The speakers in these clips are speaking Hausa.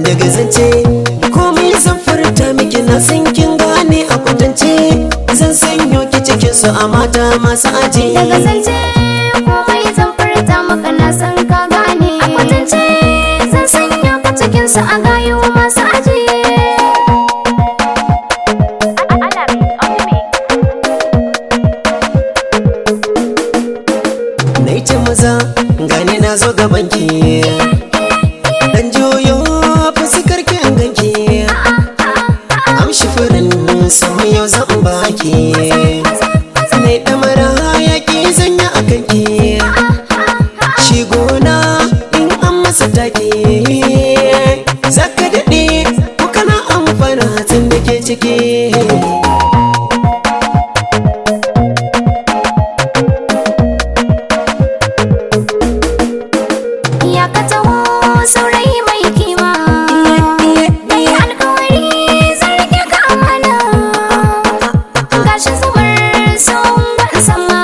daga zance komai zan furta miki na san kin gane a kwatance zan sanyo ki cikin su a mata masu aji daga zance komai zan furta maka na san ka gane a kwatance zan sanyo ka cikin su a gayu masu aji na yi ce maza gane na zo gabanki dan juyo fuskar kin ganki amshi furin sau yau zan baki ne damara yaki zanya a kanki shi gona in an masa take zaka daɗe ko kana amfana tun da ke ciki ya ka taho saurayi mai kima da yi alkawari zan rike ka amana gashi zubar son ban sama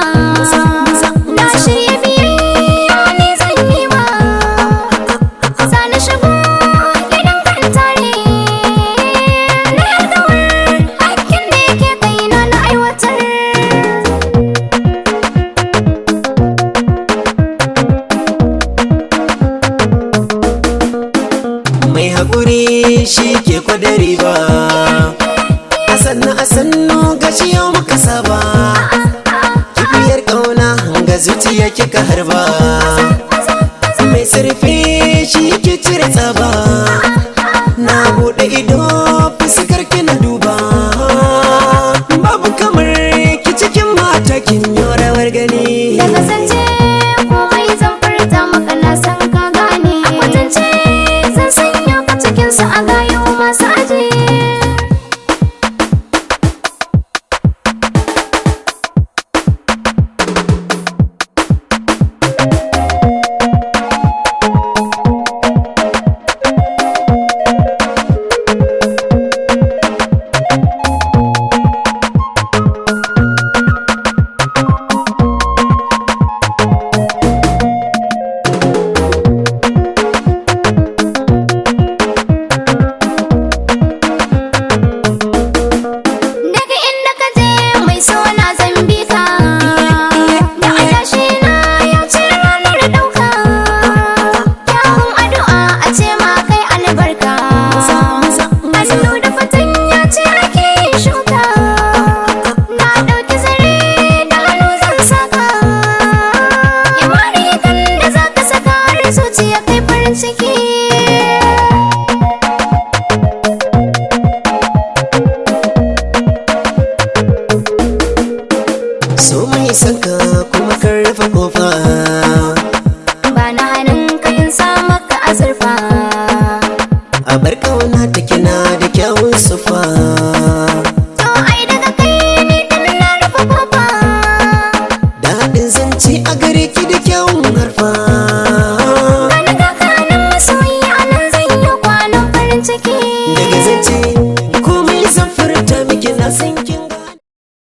na shirya biyu ne zan yi ma zane shigo gidan kan tare na alkawar hakkin da yake kaina na aiwatar mai haƙuri shi ke kwadari ba a sannu gashi yau muka saba kibiyar ƙauna ga zuciya kika harba mai surfi